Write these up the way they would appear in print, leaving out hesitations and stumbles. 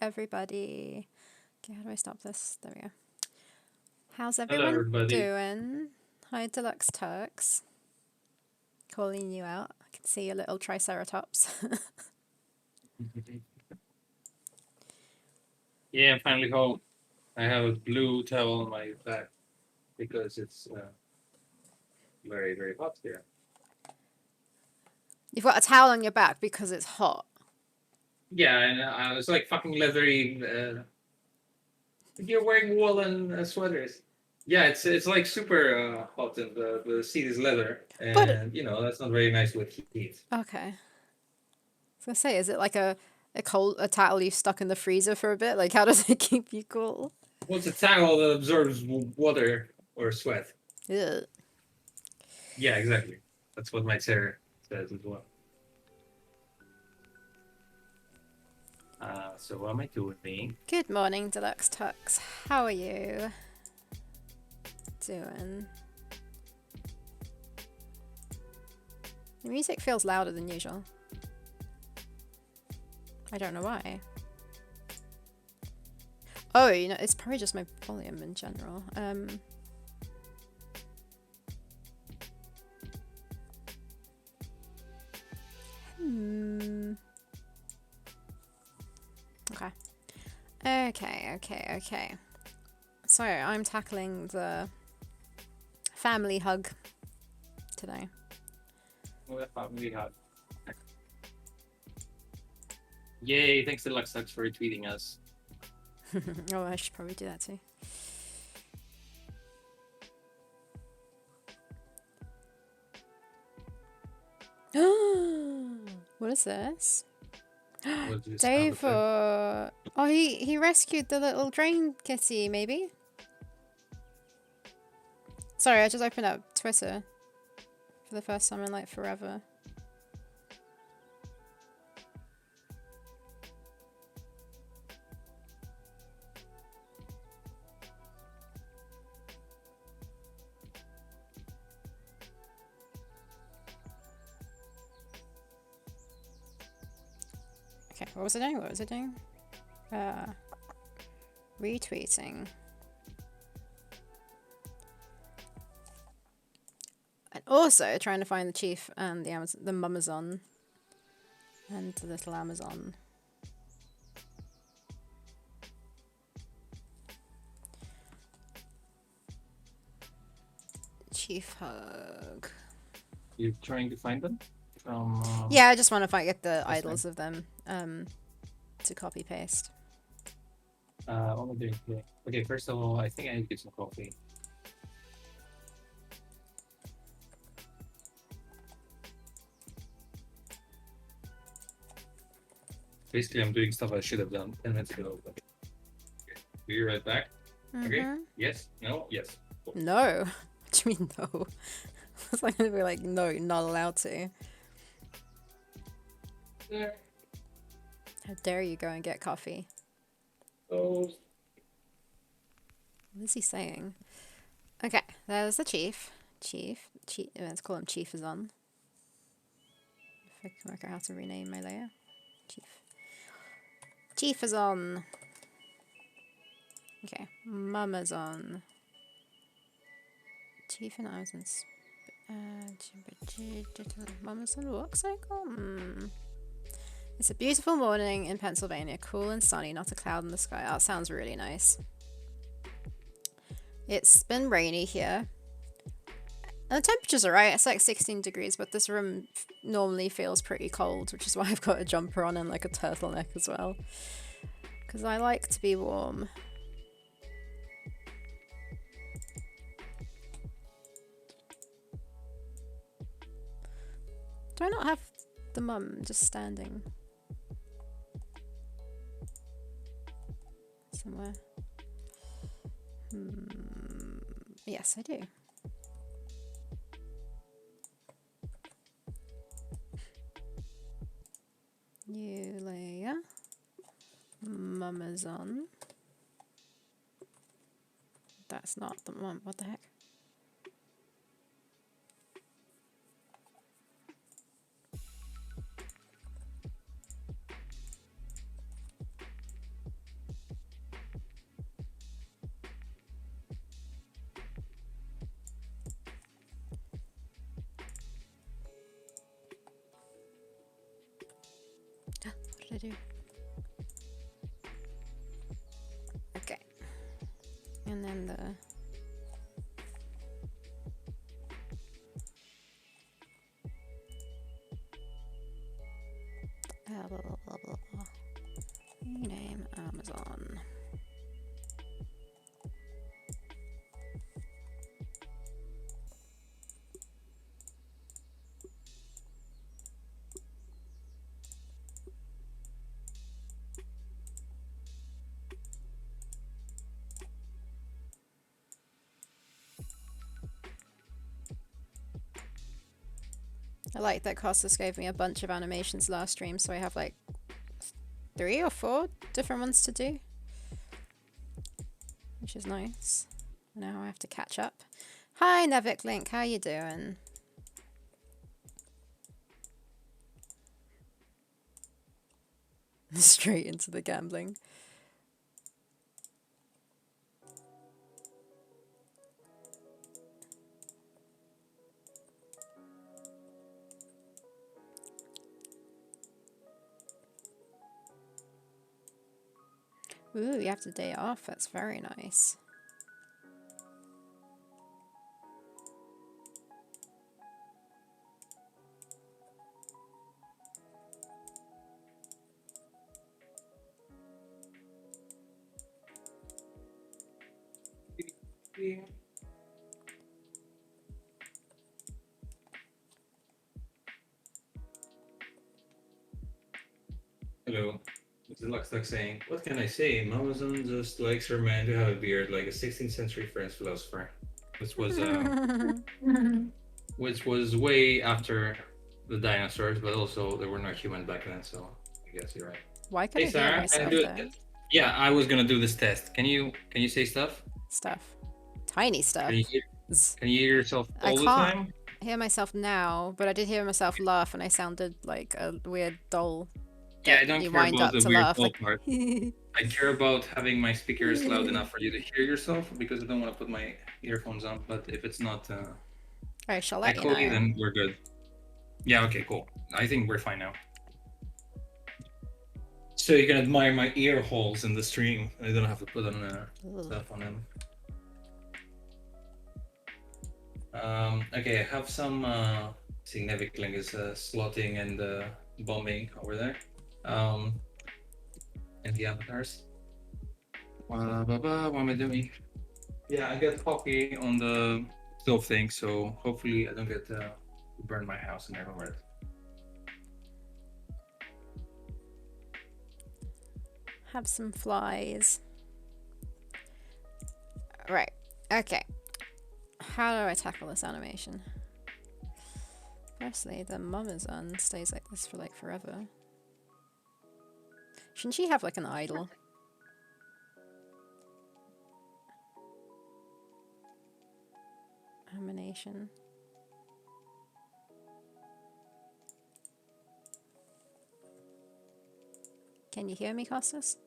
everybody. Okay, how do I stop this? There we go. How's Hello, everyone everybody. doing? Hi, Deluxe Turks. Calling you out. I can see a little Triceratops. Yeah, I'm finally home. I have a blue towel on my back because it's very, very hot here. You've got a towel on your back because it's hot. Yeah, and it's like fucking leathery. You're wearing woolen sweaters. Yeah, it's like super hot, and the seat is leather, But and that's not very nice with heat. okay. I was gonna say, is it like a towel you stuck in the freezer for a bit? Like, how does it keep you cool? Well, it's a towel that absorbs water or sweat. Ugh. Yeah, exactly. That's what my chair says as well. So what am I doing? Good morning, Deluxe Tux. How are you doing? The music feels louder than usual. I don't know why. Oh, it's probably just my volume in general. Okay. So, I'm tackling the family hug today. Well, that family hug. Yay, thanks to Luxux for retweeting us. Oh, I should probably do that too. What is this? Dave, oh, he rescued the little drain kitty, maybe? Sorry, I just opened up Twitter for the first time in like forever. Okay, what was it doing? Retweeting. And also trying to find the chief and the Mumazon. And the little Amazon. Chief hug. You're trying to find them? Yeah, I just want to get the idols of them to copy paste. What am I doing today? Okay, first of all, I think I need to get some coffee. Basically, I'm doing stuff I should have done 10 minutes ago. But... Okay. Be right back. Okay? Yes? No? Yes. Cool. No. What do you mean no? It's like gonna be like, no, you're not allowed to. Yeah. How dare you go and get coffee? Oh. What is he saying? Okay, there's the chief. Let's call him Chief is on. If I can work out how to rename my layer. Chief is on. Okay, Mama's on. Chief and Amazon's. Mama's on walk cycle? It's a beautiful morning in Pennsylvania, cool and sunny, not a cloud in the sky. That sounds really nice. It's been rainy here. And the temperatures are right, it's like 16 degrees, but this room normally feels pretty cold, which is why I've got a jumper on and like a turtleneck as well. Because I like to be warm. Do I not have the mum just standing somewhere? Yes, I do. Yulia. Mama's on. That's not the mum. What the heck? did I do? Okay. And then the... blah, blah, blah, blah, blah. Rename Amazon. I like that Costas gave me a bunch of animations last stream, so I have like 3 or 4 different ones to do, which is nice. Now I have to catch up. Hi Nevik Link, how you doing? Straight into the gambling. Ooh, you have the day off. That's very nice. Hello. This is Luxduck saying, what can I say? Amazon just likes her man to have a beard like a 16th century French philosopher. Which was which was way after the dinosaurs, but also they were not human back then, so I guess you're right. Why can Hey I Sarah, hear myself though? Yeah, I was gonna do this test. Can you say stuff? Stuff. Tiny stuff. Can you hear yourself all the time? I hear myself now, but I did hear myself laugh and I sounded like a weird doll. Yeah, I don't care about the weird doll part. I care about having my speakers loud enough for you to hear yourself, because I don't want to put my earphones on, but if it's not I shall let you echoey, know. then we're good. Yeah, okay, cool. I think we're fine now. So you can admire my ear holes in the stream. I don't have to put on stuff on them. Okay, I have some significant is slotting and bombing over there. And the avatars. What am I doing? Yeah, I got hockey on the stove thing, so hopefully I don't get burn my house and everywhere. Have some flies. Right. Okay. How do I tackle this animation? Firstly, the Mamazon stays like this for like forever. Shouldn't she have like an idol? Animation. Can you hear me, Costas?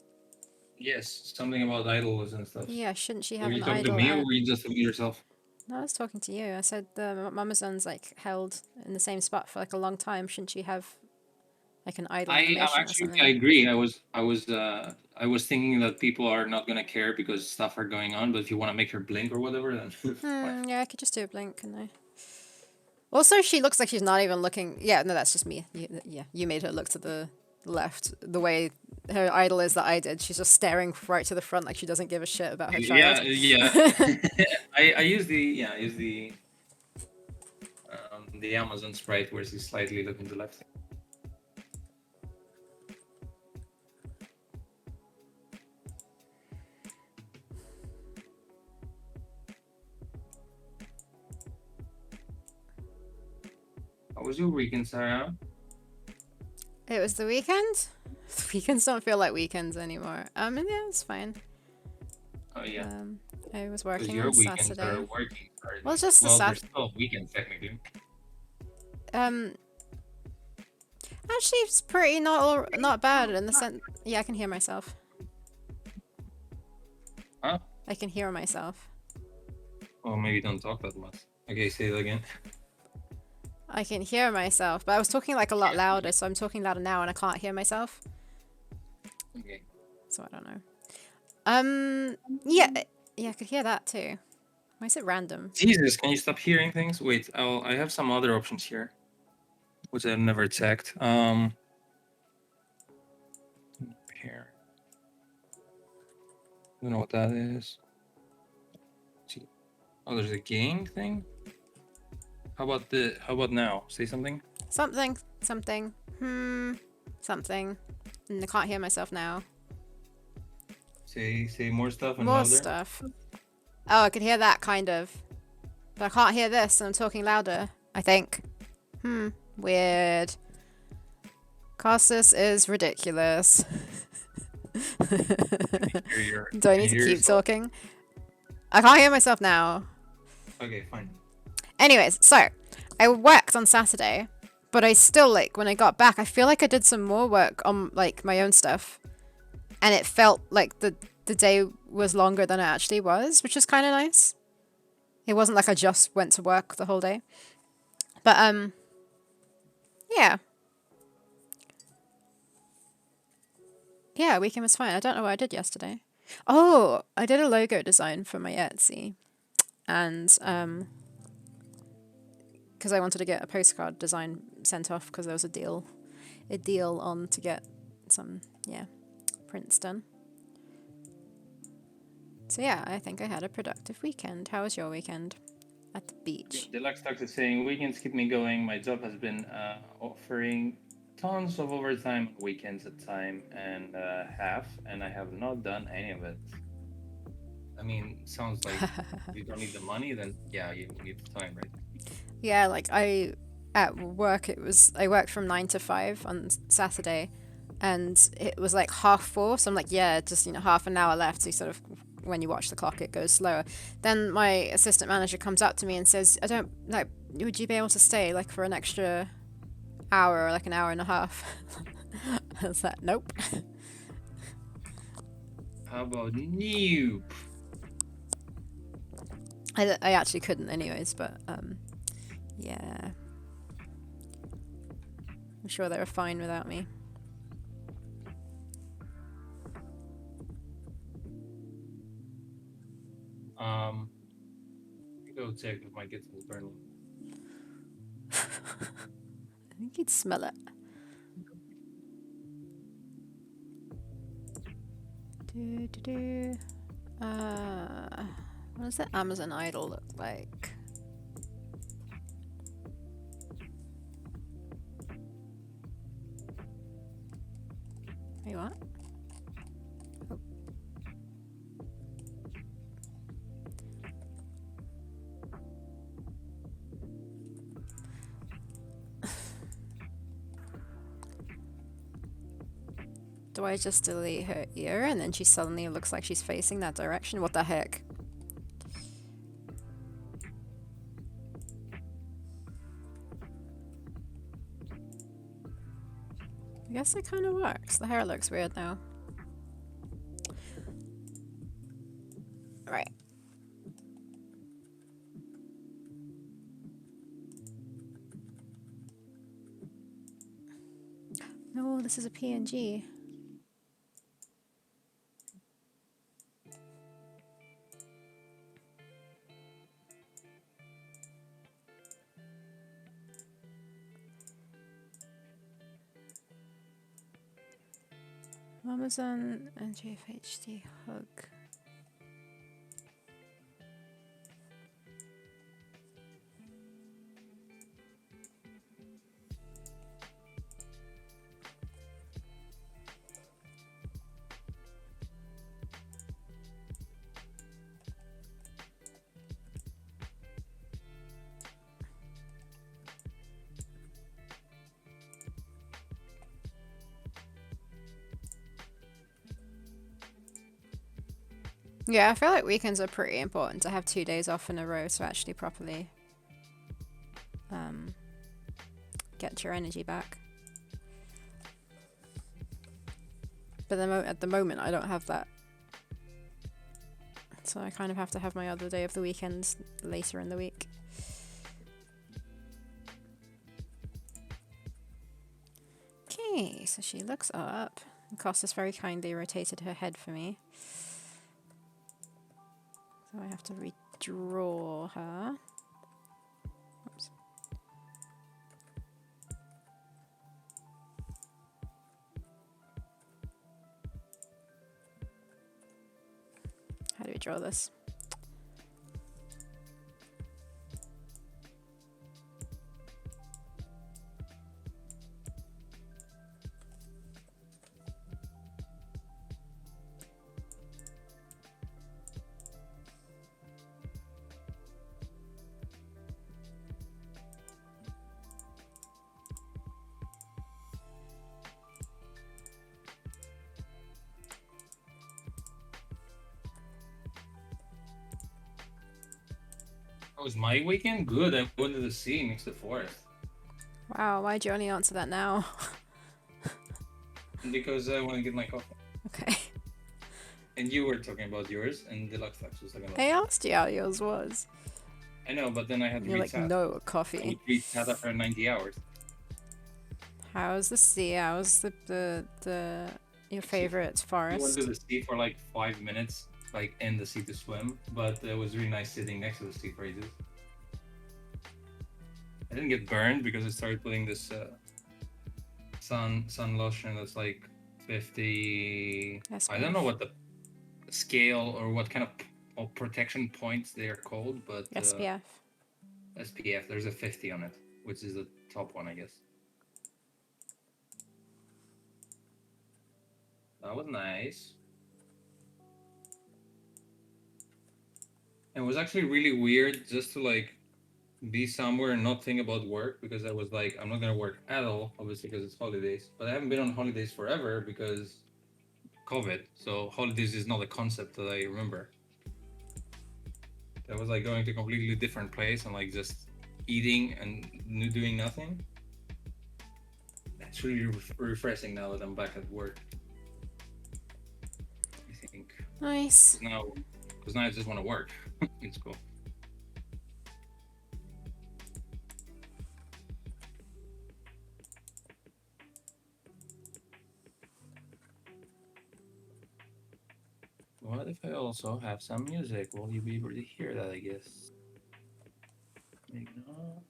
Yes, something about idols and stuff. Yeah, shouldn't she have an idol? Were you talking to me or were you just talking to yourself? No, I was talking to you. I said the Mamazon's like held in the same spot for like a long time. Shouldn't she have like an idol animation or something? I agree. I was thinking that people are not gonna care because stuff are going on, but if you want to make her blink or whatever, then yeah, I could just do a blink, couldn't I? Also, she looks like she's not even looking. Yeah, no, that's just me. You made her look to the left the way her idol is that I did. She's just staring right to the front like she doesn't give a shit about her child. Yeah. I use the the Amazon sprite where she's slightly looking to the left. How was your weekend, Sarah? It was the weekend? Weekends don't feel like weekends anymore. Yeah, it's fine. Oh yeah. I was working your on weekends Saturday. Are working. Well, just the Saturday. Still weekends technically. Actually, it's pretty not bad in the sense. Yeah, I can hear myself. Huh? I can hear myself. Oh, maybe don't talk that much. Okay, say it again. I can hear myself, but I was talking like a lot louder, so I'm talking louder now and I can't hear myself. Okay. So I don't know. Yeah, yeah, I could hear that too. Why is it random? Jesus, can you stop hearing things? Wait, I have some other options here, which I've never checked. Here. I don't know what that is. Oh, there's a gain thing. How about now? Say something. Something, something, something. And I can't hear myself now. Say more stuff and More louder. stuff. Oh, I could hear that kind of. But I can't hear this, and I'm talking louder, I think. Weird. Castus is ridiculous. Do I Can need you to hear keep yourself? talking? I can't hear myself now. Okay, fine. Anyways, so I worked on Saturday, but I still, like, when I got back, I feel like I did some more work on, like, my own stuff. And it felt like the day was longer than it actually was, which is kind of nice. It wasn't like I just went to work the whole day. But, yeah. Yeah, weekend was fine. I don't know what I did yesterday. Oh, I did a logo design for my Etsy. And, because I wanted to get a postcard design sent off because there was a deal on to get some, prints done. So yeah, I think I had a productive weekend. How was your weekend at the beach? Deluxe Talks is saying weekends keep me going. My job has been offering tons of overtime weekends at time and half, and I have not done any of it. I mean, sounds like you don't need the money, then yeah, you need the time, right? Yeah, like at work I worked from 9 to 5 on Saturday, and it was like 4:30, so I'm like, yeah, just half an hour left. So you sort of, when you watch the clock, it goes slower. Then my assistant manager comes up to me and says, I don't know, would you be able to stay like for an extra hour or like an hour and a half? I was like, nope. How about noob? I actually couldn't anyways, but yeah, I'm sure they were fine without me. Go check if my kids will burn. I think you'd smell it. What does the Amazon Idol look like? Wait, what? Oh. Do I just delete her ear and then she suddenly looks like she's facing that direction? What the heck? I guess it kind of works. The hair looks weird now. Right. No, this is a PNG. Amazon NGFHD hug. Yeah, I feel like weekends are pretty important to have 2 days off in a row to actually properly get your energy back. But at the moment, I don't have that. So I kind of have to have my other day of the weekends later in the week. Okay, so she looks up. Costas very kindly rotated her head for me. So I have to redraw her. Oops. How do we draw this? How was my weekend? Good. I went to the sea next to the forest. Wow, why'd you only answer that now? Because I want to get my coffee. Okay. And you were talking about yours, and Deluxe Flex was talking about I yours. asked you how yours was. I know, but then I had to You're read like, chat. no, I coffee. would read chat after 90 hours. How's the sea? How's your favorite We went forest? to the sea for like 5 minutes, like in the sea to swim, but it was really nice sitting next to the sea for ages. I didn't get burned because I started putting this sun lotion that's like 50. I don't know SPF. what the scale or what kind of protection points they are called, but SPF. SPF. There's a 50 on it, which is the top one, I guess. That was nice. It was actually really weird just to like be somewhere and not think about work, because I was like, I'm not gonna work at all, obviously, because it's holidays. But I haven't been on holidays forever because COVID. So holidays is not a concept that I remember. I was like going to a completely different place and like just eating and doing nothing. That's really refreshing now that I'm back at work. I think. Nice. Because now I just want to work. It's cool. What if I also have some music? Will you be able to hear that, I guess? Maybe not.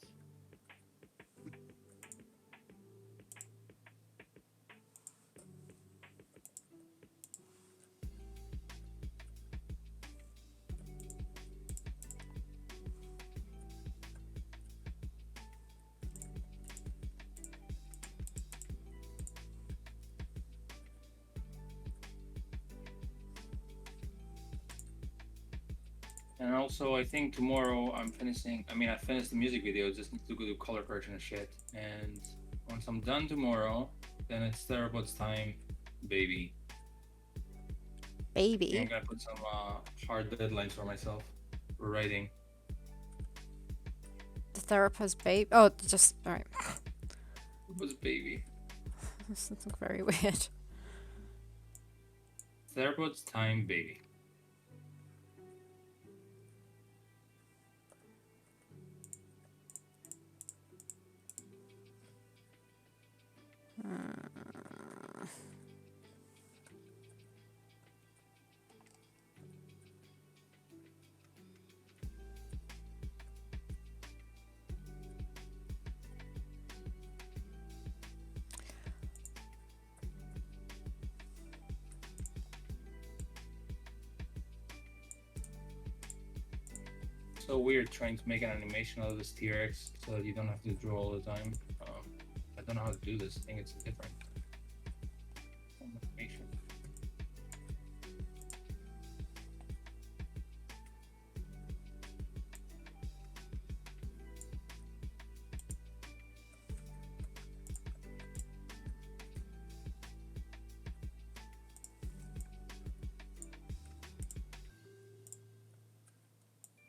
And also, I think tomorrow I'm finishing. I mean, I finished the music video. Just need to go do color correction and shit. And once I'm done tomorrow, then it's Theropods time, baby. Baby. I'm gonna put some hard deadlines for myself for writing. The therapist babe. Oh, just alright. What was baby? This looks very weird. Theropods time, baby. So weird trying to make an animation out of this T-Rex so that you don't have to draw all the time. I don't know how to do this. I think it's different. Animation.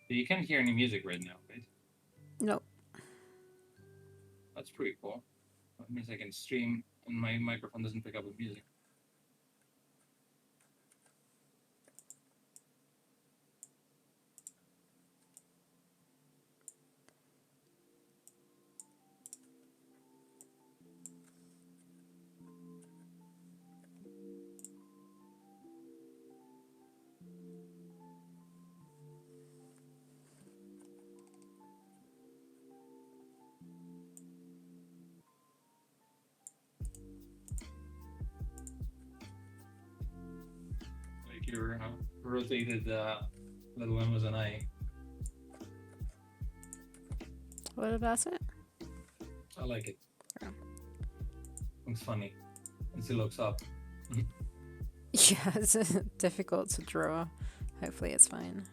You can't hear any music right now, right? Nope. That's pretty cool. That means I can stream and my microphone doesn't pick up with music. you rotated the little one was an eye. What about it? I like it. Oh. Looks funny. As it looks up. Yeah, it's difficult to draw. Hopefully it's fine.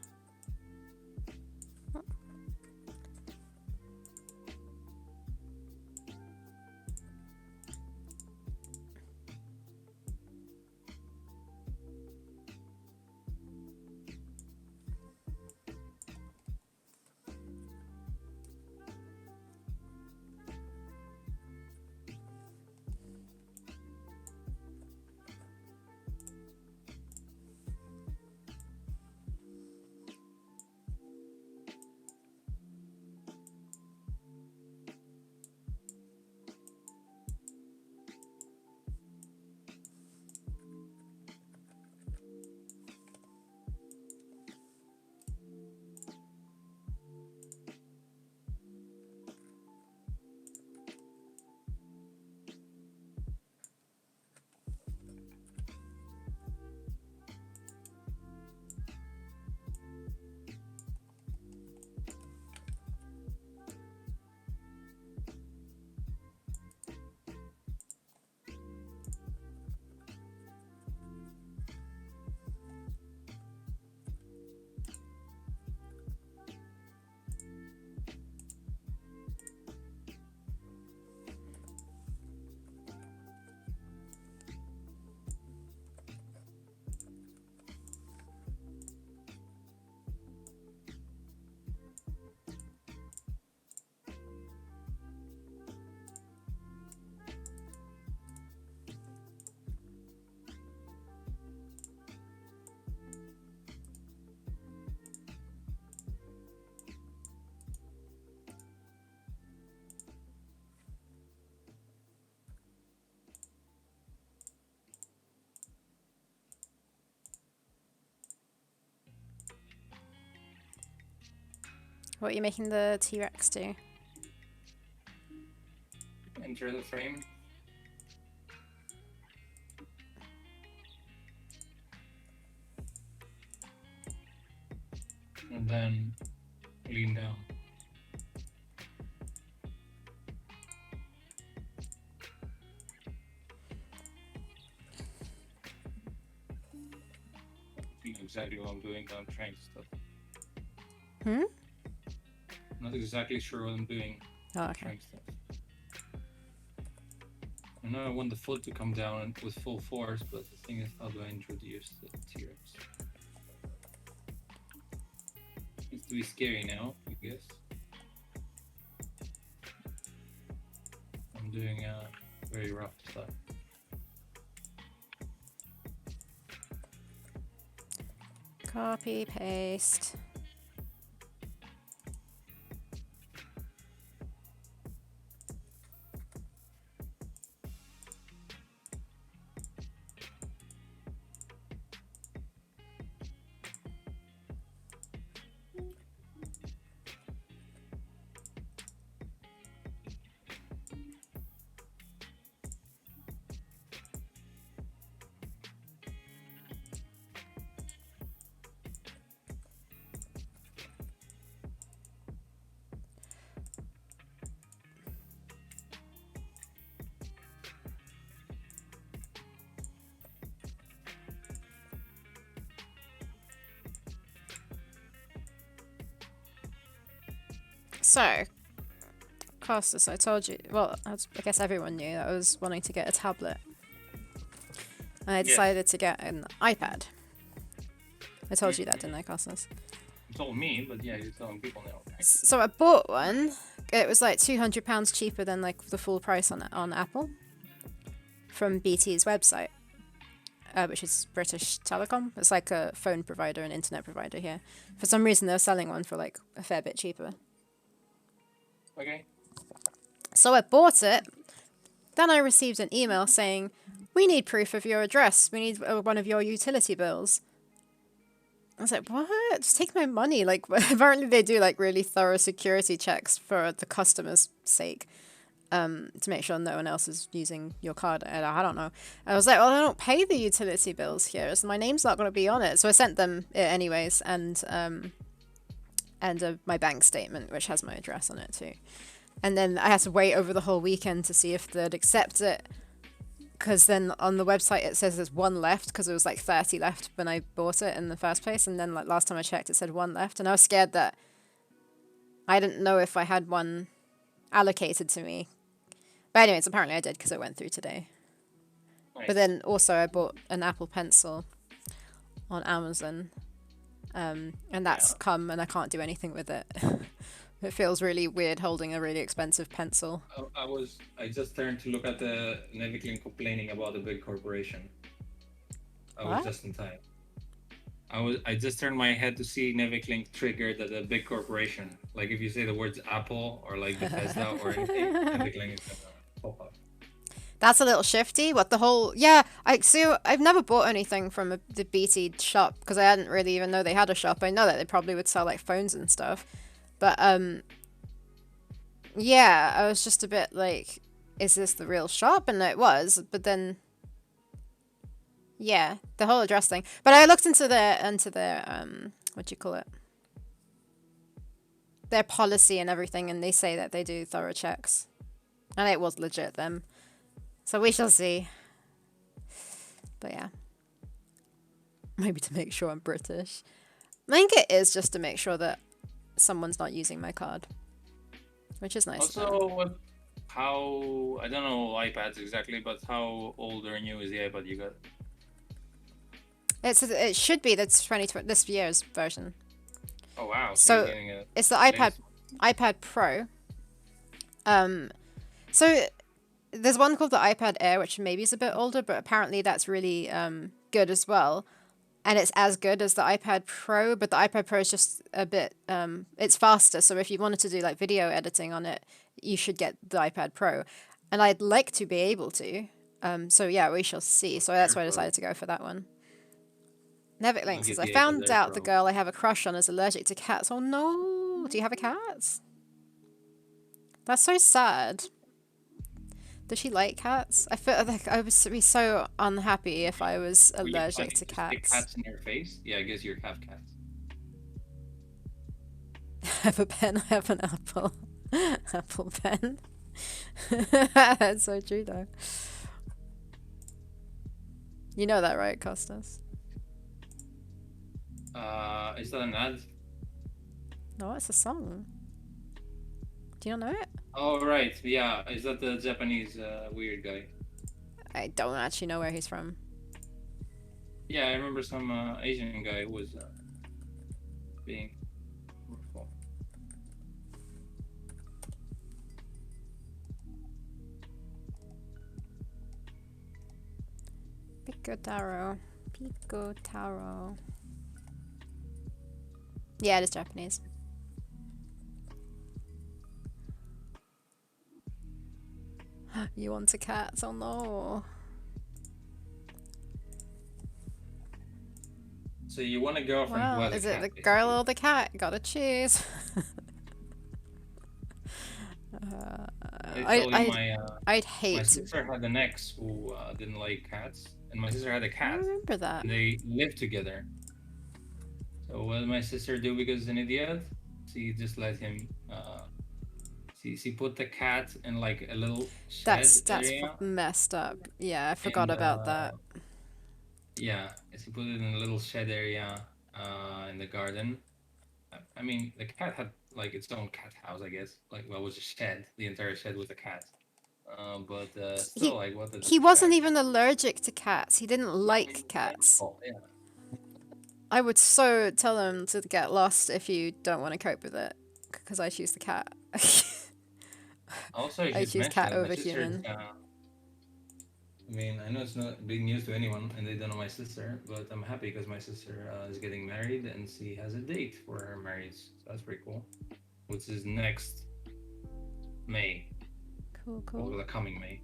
What are you making the T-Rex do? Enter the frame. And then lean down. I know exactly what I'm doing, but I'm trying stuff. Hmm? Not exactly sure what I'm doing. Oh, I'm okay. trying stuff. I know I want the foot to come down with full force, but the thing is, how do I introduce the T-Rex? It's to be scary now, I guess. I'm doing very rough stuff. Copy, paste. So, Costas, I told you, well, I guess everyone knew that I was wanting to get a tablet. And I decided to get an iPad. I told you that, didn't I, Costas? You told me, but yeah, you're telling people now. Okay. So I bought one. It was like £200 cheaper than like the full price on Apple from BT's website, which is British Telecom. It's like a phone provider and internet provider here. For some reason, they're selling one for like a fair bit cheaper. Okay. So I bought it. Then I received an email saying, "We need proof of your address. We need one of your utility bills." I was like, "What? Just take my money." Like, apparently they do like really thorough security checks for the customer's sake. to make sure no one else is using your card. And I don't know. I was like, well, I don't pay the utility bills here, so my name's not going to be on it. So I sent them it anyways, and my bank statement, which has my address on it too. And then I had to wait over the whole weekend to see if they'd accept it. Because then on the website it says there's one left, because it was like 30 left when I bought it in the first place. And then like last time I checked, it said one left. And I was scared that I didn't know if I had one allocated to me. But anyways, apparently I did, because it went through today. Nice. But then also I bought an Apple Pencil on Amazon. And that's come, and I can't do anything with it. It feels really weird holding a really expensive pencil. I just turned to look at the Neviclin complaining about a big corporation. I was What? just in time. I just turned my head to see Neviclin triggered at a big corporation. Like if you say the words Apple or like Bethesda or anything, Neviclin is gonna pop up. That's a little shifty. What the whole... Yeah, I've never bought anything from the BT shop, because I didn't really even know they had a shop. I know that they probably would sell like phones and stuff. But, yeah, I was just a bit like, is this the real shop? And it was, but then, yeah, the whole address thing. But I looked into their, what do you call it? Their policy and everything, and they say that they do thorough checks. And it was legit them. So we shall see. But yeah. Maybe to make sure I'm British. I think it is just to make sure that someone's not using my card, which is nice. Also, how I don't know iPads exactly, but how old or new is the iPad you got? It should be that's 2020 this year's version. Oh wow! So it's the iPad Pro. So there's one called the iPad Air, which maybe is a bit older, but apparently that's really good as well. And it's as good as the iPad Pro, but the iPad Pro is just a bit, it's faster. So if you wanted to do like video editing on it, you should get the iPad Pro. And I'd like to be able to. So yeah, we shall see. So that's why I decided to go for that one. Nevik says, I found out the girl I have a crush on is allergic to cats. Oh no, do you have a cat? That's so sad. Does she like cats? I feel like I would be so unhappy if I was allergic to cats. Cats in your face? Yeah, I guess you have cats. I have a pen. I have an apple. Apple pen. That's so true, though. You know that, right, Costas? Is that an ad? No, it's a song. Do you not know it? Oh, right. Yeah. Is that the Japanese weird guy? I don't actually know where he's from. Yeah, I remember some Asian guy who was being fruitful. Pico Taro. Yeah, it is Japanese. You want a cat? Oh no. So you want a girlfriend who has a cat? Is it the girl or the cat? Gotta choose. I'd hate. My sister had an ex who didn't like cats, and my sister had a cat. I remember that. And they lived together. So what did my sister do because he's an idiot? She just let him. She put the cat in like a little shed area. That's messed up. Yeah, I forgot about that. Yeah, she put it in a little shed area in the garden. I mean, the cat had like its own cat house, I guess. Like, well, it was a shed. The entire shed was a cat. But still, like, what? He wasn't even allergic to cats. He didn't like cats. Oh, yeah. I would so tell him to get lost if you don't want to cope with it, because I choose the cat. Also, I choose cat over human. I mean, I know it's not big news to anyone, and they don't know my sister, but I'm happy because my sister is getting married, and she has a date for her marriage. So that's pretty cool. Which is next May. Cool. Or the coming May.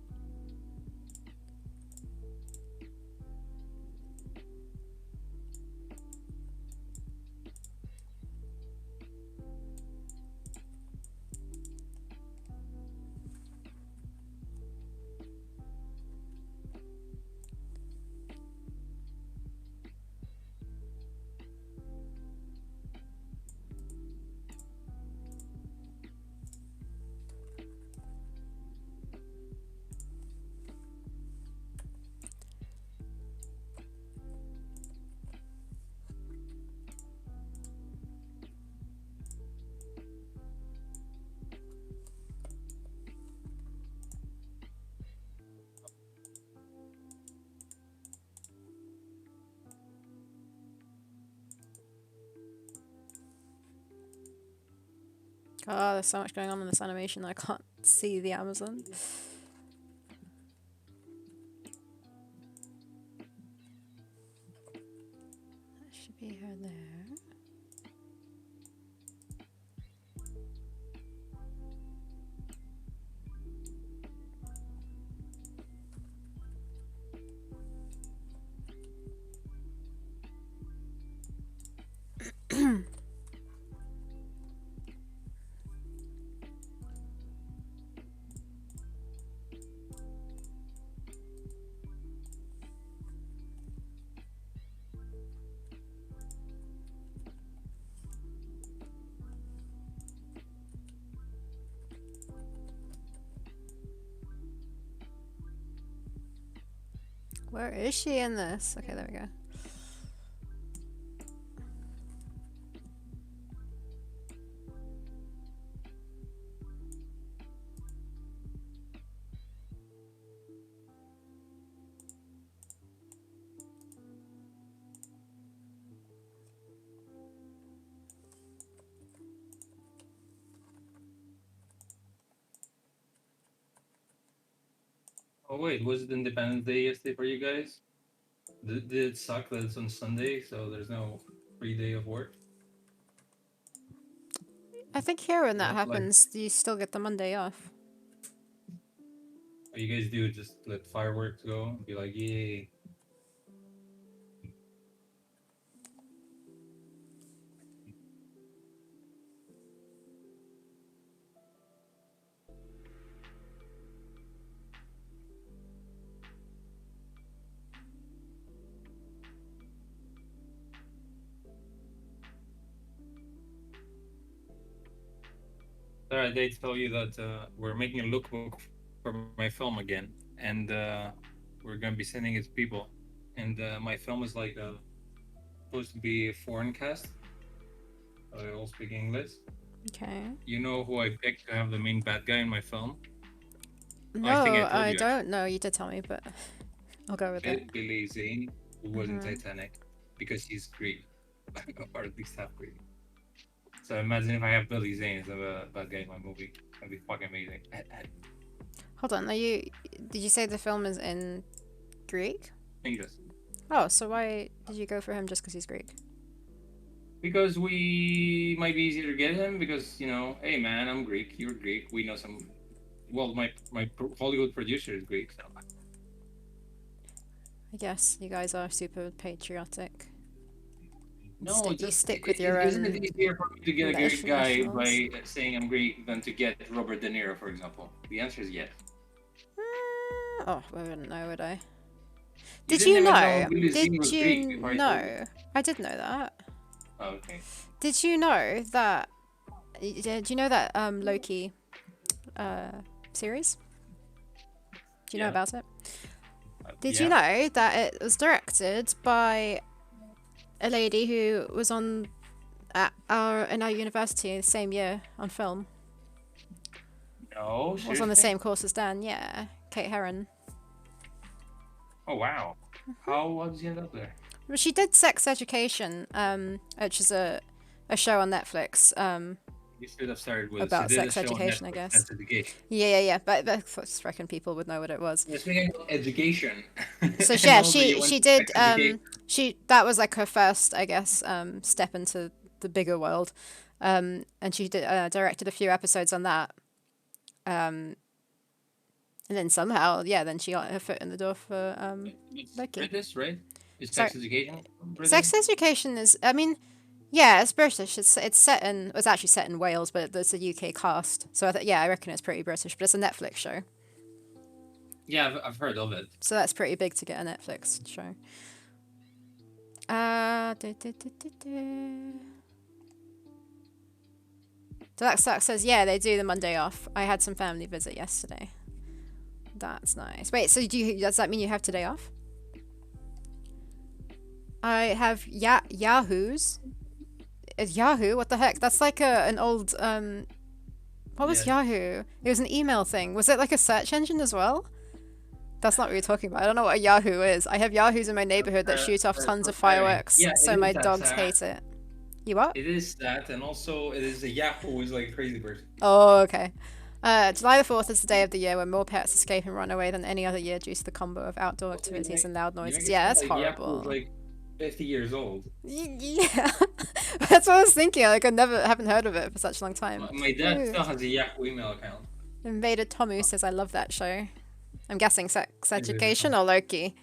Oh, there's so much going on in this animation. I can't see the Amazon. That should be her there. Where is she in this? Okay, there we go. Oh wait, was it Independence Day yesterday for you guys? Did it suck that it's on Sunday, so there's no free day of work? I think here when that Like, happens, you still get the Monday off. what you guys do, just let fireworks go and be like, yay. Alright, they tell you that we're making a lookbook for my film again, and we're gonna be sending it to people. And my film is like supposed to be a foreign cast. They all speak English. Okay. You know who I picked to have the main bad guy in my film? No, I think I told I you, don't know. You did tell me, but I'll go with it. Billy Zane, who was in Mhm. Titanic, because he's Greek, or at least half Greek. So imagine if I have Billy Zane as a bad guy in my movie. That'd be fucking amazing. Hold on. Did you say the film is in Greek? English. Oh, so why did you go for him just because he's Greek? Because we might be easier to get him because, you know, hey man, I'm Greek, you're Greek, we know some. Well, my Hollywood producer is Greek, so. I guess you guys are super patriotic. No, You just stick with your isn't own it easier for me to get a Greek guy nationals. by saying I'm Greek than to get Robert De Niro, for example? The answer is yes. Oh, I wouldn't know, would I? You Did didn't you even know? Billy Zane was Did Greek you before I told you. know? I did know that. Oh, okay. Did you know that? Do you know that Loki series? Do you know Yeah. about it? Did Yeah. you know that it was directed by a lady who was in our university the same year on film? No, Was on the seriously? same course as Dan, yeah. Kate Herron. Oh wow. How does he end up there? Well, she did Sex Education, which is a show on Netflix. You should have started with About she did a sex show on education, I Netflix, guess. Sex Education. Yeah. But I just reckon people would know what it was. Yeah, speaking of education. So and yeah, also you went she to did sex education. that was like her first, I guess, step into the bigger world, and she did directed a few episodes on that, and then somehow, yeah, then she got her foot in the door for It's Loki. British, right? Is Sorry. sex education British? Sex Education is, I mean, yeah, it's British. It's actually set in Wales, but there's a UK cast, so I reckon it's pretty British. But it's a Netflix show, Yeah, I've heard of it. so that's pretty big to get a Netflix show. So that says, yeah, they do the Monday off. I had some family visit yesterday. That's nice. Wait, so does that mean you have today off? I have Yahoo's. Is Yahoo? What the heck? That's like an old what was Yeah. Yahoo? It was an email thing. Was it like a search engine as well? That's not what you're talking about. I don't know what a Yahoo is. I have Yahoos in my neighborhood that shoot off tons of fireworks, Yeah, so it my is. dogs hate it. You what? It is that, and also it is a Yahoo who is like a crazy person. Oh, okay. July the 4th is the day of the year when more pets escape and run away than any other year due to the combo of outdoor Also, activities and loud you make noises. it Yeah, sound that's like Yahoo is horrible. like 50 years old. Yeah, that's what I was thinking. Like, I never haven't heard of it for such a long time. My dad Ooh. still has a Yahoo email account. Invader Tomu says, I love that show. I'm guessing sex education Exactly. or Loki.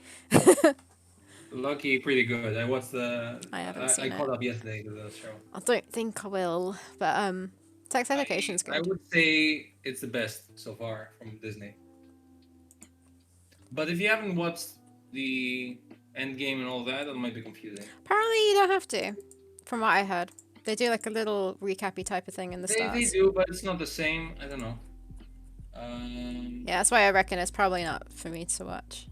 Lucky, pretty good. I watched the. I haven't I seen it. caught up yesterday to the show. I don't think I will, but sex education's I good. would say it's the best so far from Disney. But if you haven't watched the Endgame and all that, that might be confusing. Apparently, you don't have to, from what I heard. They do like a little recappy type of thing in the They stars. do, but it's not the same. I don't know. Yeah, that's why I reckon it's probably not for me to watch.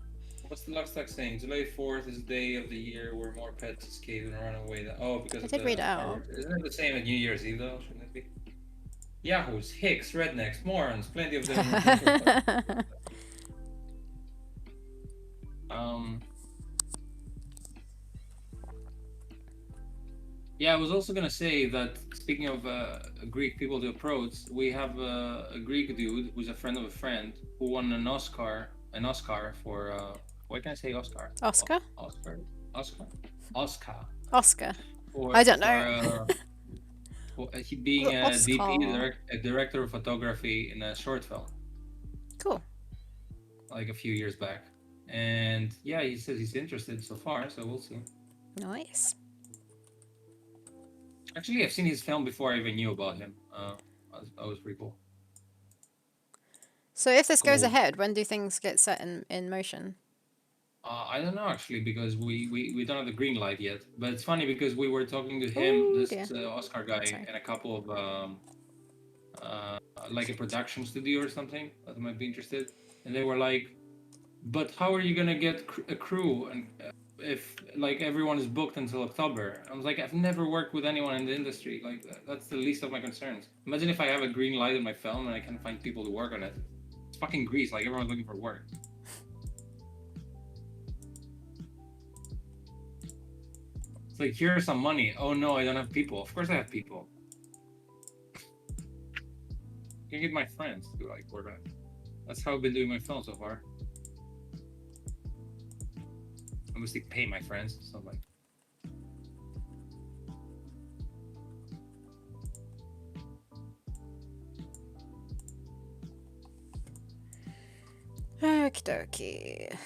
What's the last text saying? July 4th is the day of the year where more pets escape and run away. Oh, because I of did read the it out. fireworks. Isn't it the same at New Year's Eve though? Shouldn't it be? Yahoos, hicks, rednecks, morons, plenty of them. um. Yeah, I was also gonna say that speaking of Greek people to approach, we have a Greek dude who's a friend of a friend who won an Oscar for what can I say Oscar? Oscar? Oscar, Oscar, Oscar Oscar. I don't for know. he being a DP, Oscar. a director of photography in a short film, Cool. like a few years back. And yeah, he says he's interested so far, so we'll see. Nice. Actually, I've seen his film before I even knew about him. That was pretty cool. So if this goes Cool. ahead, when do things get set in motion? I don't know actually because we don't have the green light yet. But it's funny because we were talking to him, Ooh, this dear. Oscar guy, Sorry. and a couple of like a production studio or something that might be interested, and they were like, "But how are you gonna get a crew and if like everyone is booked until October?" I was like, "I've never worked with anyone in the industry. Like that's the least of my concerns. Imagine if I have a green light in my film and I can find people to work on it. It's fucking Greece. Like everyone's looking for work." It's like, here's some money. Oh no, I don't have people. Of course I have people. I can get my friends to like work on it. That's how I've been doing my film so far. Obviously pay my friends, so like. Okie dokie.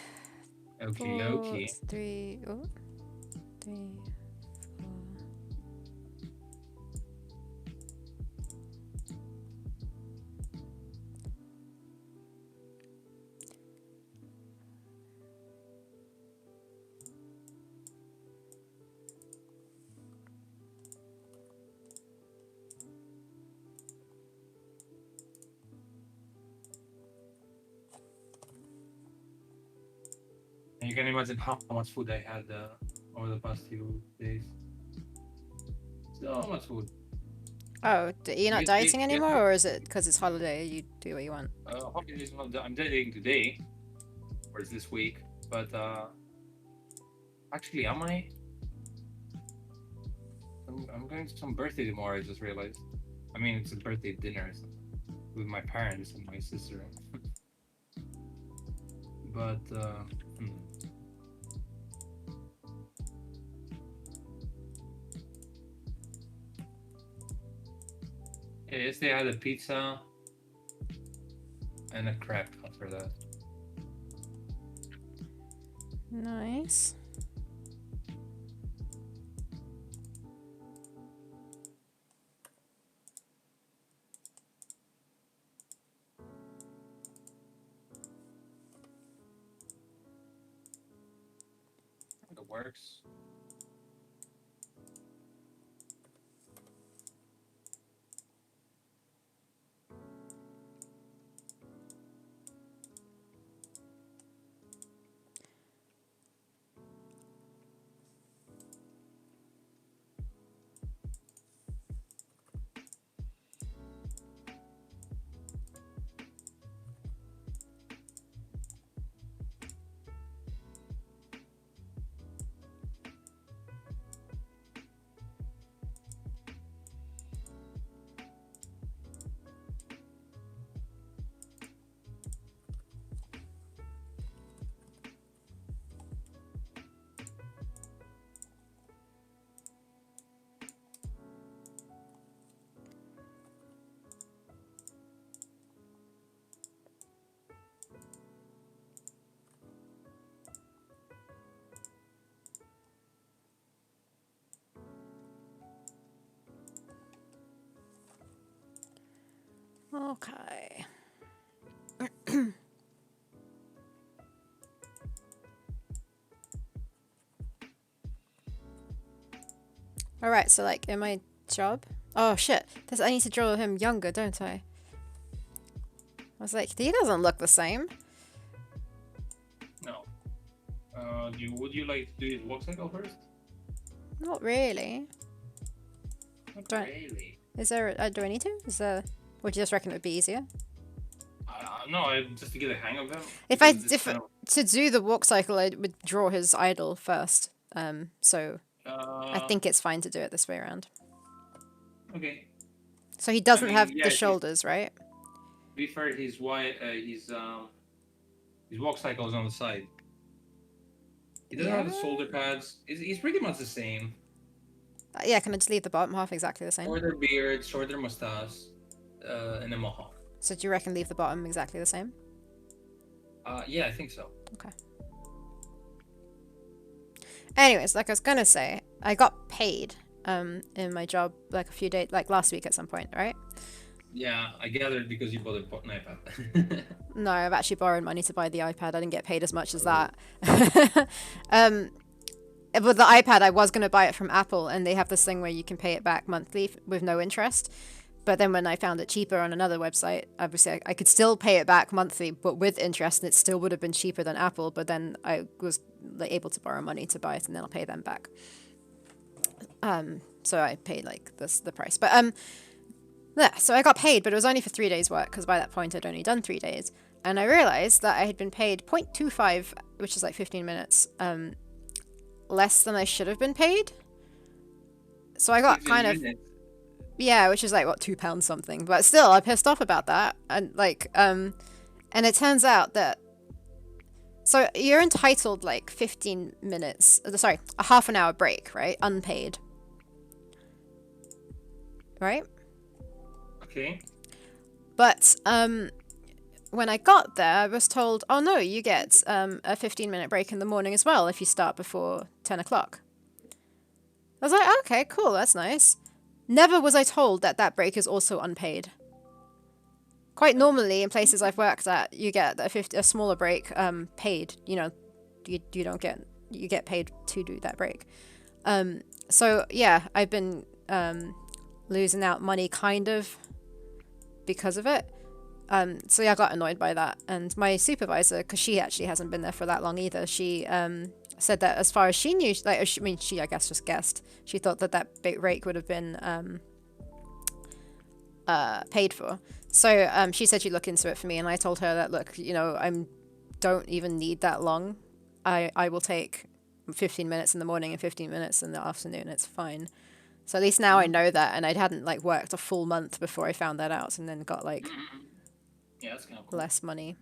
Okay, 4, okay. 3, oh, 3, 4. And you can imagine how much food I had over the past few days. So much food. Oh, you're not Yes, dieting yes, anymore, or is it because it's holiday? You do what you want. I'm dating today, or it's this week. But actually, am I? I'm going to some birthday tomorrow. I just realized. I mean, it's a birthday dinner with my parents and my sister. But yeah, yesterday I had a pizza and a crab after that. Nice. It works. Okay. Alright, so like in my job. Oh shit. I need to draw him younger, don't I? I was like, he doesn't look the same. No. Would you like to do his walk cycle first? Not really. Not Don't- really. Is there? Do I need to? Is there? Would you just reckon it would be easier? No, just to get a hang of him. To do the walk cycle, I would draw his idol first. So I think it's fine to do it this way around. Okay. So he doesn't have yeah, the shoulders, right? To be fair, his walk cycle is on the side. He doesn't have the shoulder pads. He's pretty much the same. Yeah, can I just leave the bottom half exactly the same? Shorter beard, shorter mustache, and a mohawk. So do you reckon leave the bottom exactly the same? Yeah, I think so. Okay. Anyways, like I was gonna say, I got paid in my job like a few days, like last week at some point, right? Yeah, I gathered because you bought an iPad. No, I've actually borrowed money to buy the iPad. I didn't get paid as much as that. With the iPad, I was going to buy it from Apple, and they have this thing where you can pay it back monthly with no interest. But then when I found it cheaper on another website, obviously I could still pay it back monthly, but with interest, and it still would have been cheaper than Apple. But then I was able to borrow money to buy it, and then I'll pay them back. So I paid like the price. But yeah, so I got paid, but it was only for 3 days' work because by that point I'd only done 3 days, and I realized that I had been paid 0.25, which is like 15 minutes, less than I should have been paid. So I got kind of, yeah, which is like what, £2 something, but still I pissed off about that, and like and it turns out that so you're entitled like 15 minutes, sorry, a half an hour break, right, unpaid, right? Okay. But when I got there, I was told, oh no, you get a 15-minute break in the morning as well if you start before 10 o'clock. I was like, okay, cool, that's nice. Never was I told that that break is also unpaid. Quite normally in places I've worked at, you get a smaller break paid. You know, you get paid to do that break. So yeah, I've been losing out money kind of because of it. So yeah, I got annoyed by that. And my supervisor, because she actually hasn't been there for that long either, she said that as far as she knew, like, she I guess just guessed, she thought that rate would have been paid for. So she said she'd look into it for me, and I told her that, look, you know, don't even need that long. I will take 15 minutes in the morning and 15 minutes in the afternoon. It's fine. So at least now I know that, and I hadn't like worked a full month before I found that out, and then got like yeah, that's kind of cool. less money.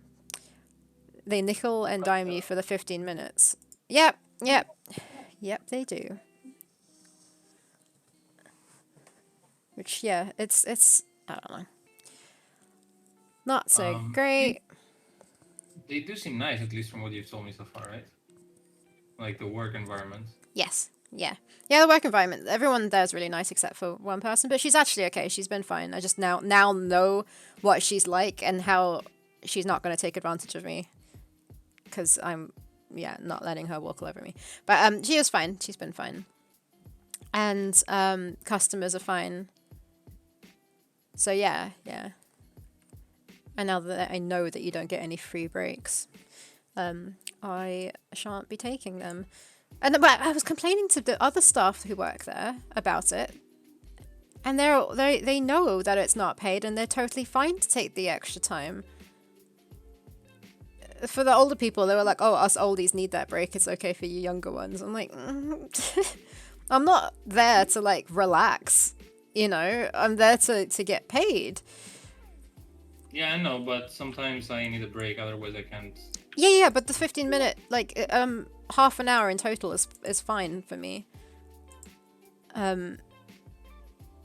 They nickel and dime you for the 15 minutes. Yep, they do. Which yeah, it's I don't know, not so great. They do seem nice, at least from what you've told me so far, right? Like the work environment. Yes. Yeah, the work environment, everyone there is really nice except for one person, but she's actually okay. She's been fine. I just now know what she's like and how she's not going to take advantage of me because I'm, not letting her walk all over me. But she is fine. She's been fine. And customers are fine. So yeah. And now that I know that you don't get any free breaks, I shan't be taking them. And but I was complaining to the other staff who work there about it, and they know that it's not paid, and they're totally fine to take the extra time. For the older people, they were like, "Oh, us oldies need that break. It's okay for you younger ones." I'm like, I'm not there to like relax, you know. I'm there to get paid. Yeah, I know, but sometimes I need a break, otherwise I can't. Yeah, but the 15-minute, like, half an hour in total is fine for me.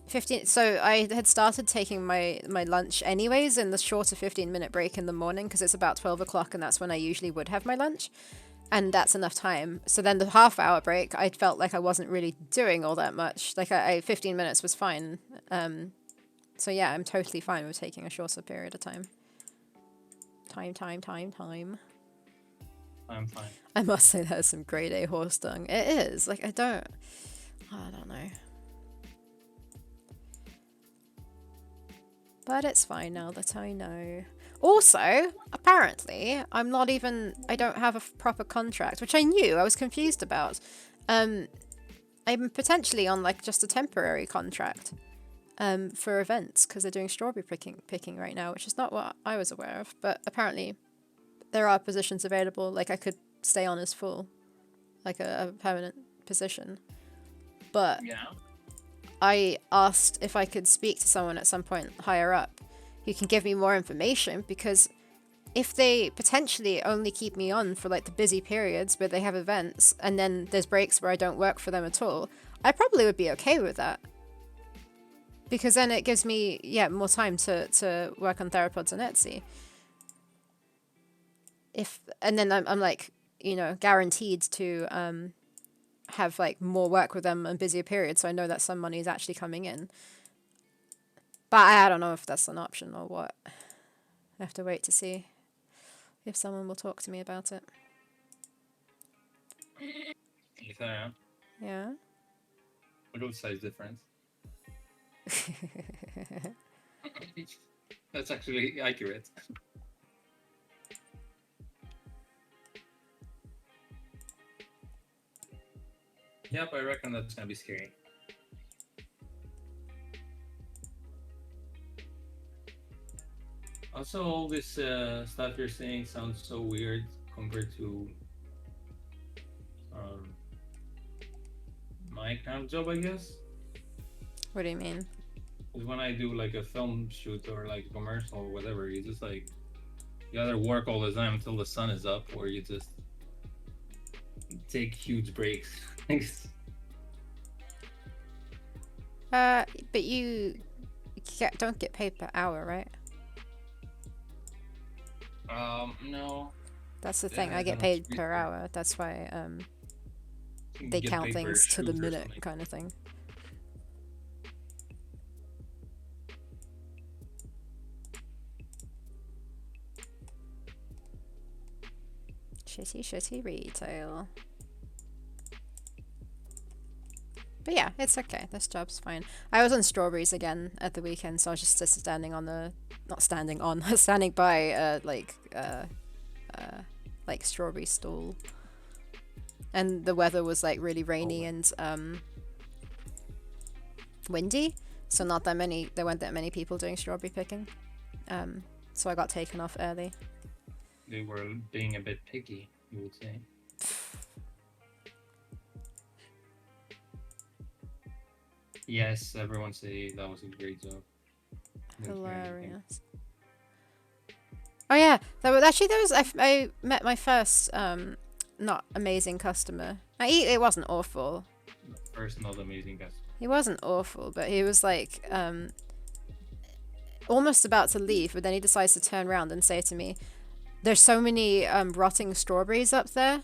15. So I had started taking my lunch anyways in the shorter 15-minute break in the morning because it's about 12 o'clock and that's when I usually would have my lunch, and that's enough time. So then the half-hour break, I felt like I wasn't really doing all that much. Like 15 minutes was fine. So yeah, I'm totally fine with taking a shorter period of time. Time. I'm fine. I must say that is some grade A horse dung. It is. Like, I don't know. But it's fine now that I know. Also, apparently, I don't have a proper contract, which I knew. I was confused about. I'm potentially on like just a temporary contract for events because they're doing strawberry picking right now, which is not what I was aware of. But apparently, there are positions available. Like I could stay on as full, like a permanent position. But Yeah. I asked if I could speak to someone at some point higher up who can give me more information, because if they potentially only keep me on for like the busy periods where they have events and then there's breaks where I don't work for them at all, I probably would be okay with that. Because then it gives me, more time to work on Theropods and Etsy. And then I'm like, guaranteed to have like more work with them on busier periods, so I know that some money is actually coming in. But I don't know if that's an option or what. I have to wait to see if someone will talk to me about it. Yeah. Yeah. What was size difference? That's actually accurate. Yep, I reckon that's gonna be scary. Also, all this stuff you're saying sounds so weird compared to my kind of job, I guess. What do you mean? Because when I do like a film shoot or like a commercial or whatever, you just like you either work all the time until the sun is up, or you just take huge breaks. But you don't get paid per hour, right? No. That's the thing. I get paid per hour. That's why they count things to the minute, kind of thing. Shitty retail. But yeah, it's okay. This job's fine. I was on strawberries again at the weekend, so I was just standing by like strawberry stall. And the weather was like really rainy and windy, so there weren't that many people doing strawberry picking. So I got taken off early. They were being a bit picky, you would say. Yes, everyone say that was a great job. Hilarious. Oh yeah, I met my first not amazing customer. It wasn't awful. First not amazing customer. He wasn't awful, but he was like almost about to leave, but then he decides to turn around and say to me, "There's so many rotting strawberries up there.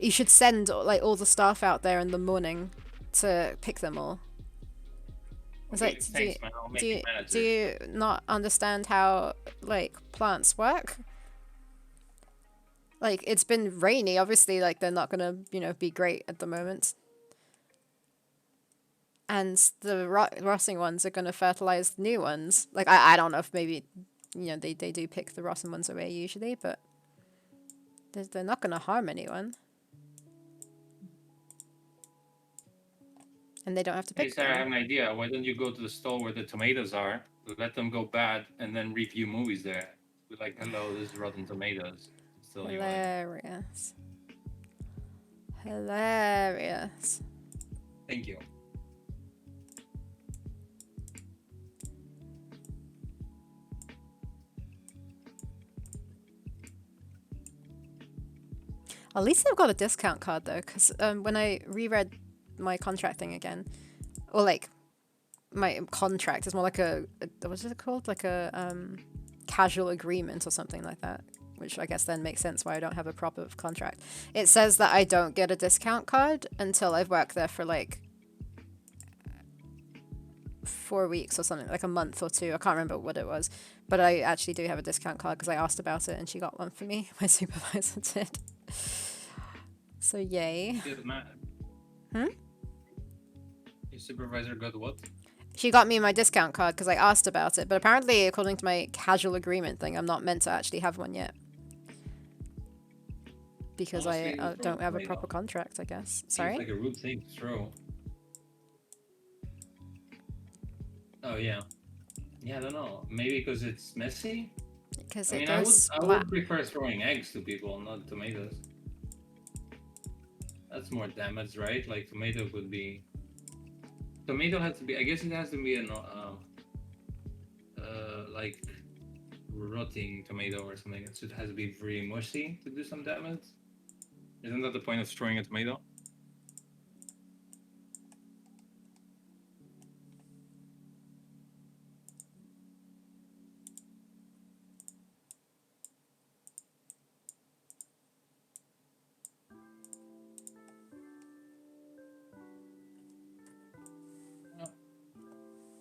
You should send like all the staff out there in the morning to pick them all." I was like, do you not understand how like plants work? Like, it's been rainy, obviously, like they're not gonna, be great at the moment. And the rotting ones are gonna fertilize the new ones. Like, I don't know if maybe, they do pick the rotten ones away usually, but they're not gonna harm anyone. And they don't have to pick Sarah, I have an idea. Why don't you go to the stall where the tomatoes are, let them go bad, and then review movies there? Be like, hello, this is Rotten Tomatoes. Still Hilarious. Hilarious. Thank you. At least I've got a discount card though, because when I reread my contract thing again, or like my contract is more like what's it called, like a casual agreement or something like that, which I guess then makes sense why I don't have a proper contract. It says that I don't get a discount card until I've worked there for like 4 weeks or something, like a month or two. I can't remember what it was, but I actually do have a discount card because I asked about it and she got one for me. My supervisor did. So yay. Get mad. Hmm? Your supervisor got what? She got me my discount card because I asked about it, but apparently, according to my casual agreement thing, I'm not meant to actually have one yet. Because Honestly, I throw don't have a tomato. proper contract, I guess. Seems Sorry? like a rude thing to throw. Oh yeah. Yeah, I don't know. Maybe because it's messy. Because I it mean, goes I splat. would prefer throwing eggs to people, not tomatoes. That's more damage, right? Like tomato could be. Tomato has to be. I guess it has to be an like rotting tomato or something. So it has to be very mushy to do some damage. Isn't that the point of throwing a tomato? Oh,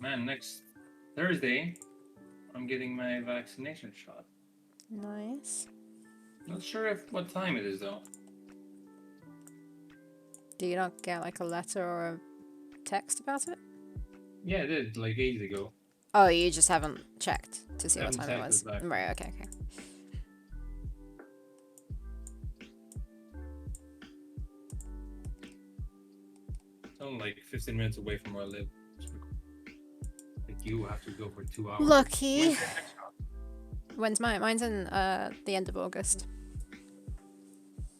man, next Thursday, I'm getting my vaccination shot. Nice. Not sure if what time it is though. Do you not get like a letter or a text about it? Yeah, I did like ages ago. Oh, you just haven't checked to see what Haven't time it checked was. it back. Right, okay, okay. It's only like 15 minutes away from where I live. Like you have to go for 2 hours. Lucky. When's your next shot? When's mine? Mine's in the end of August.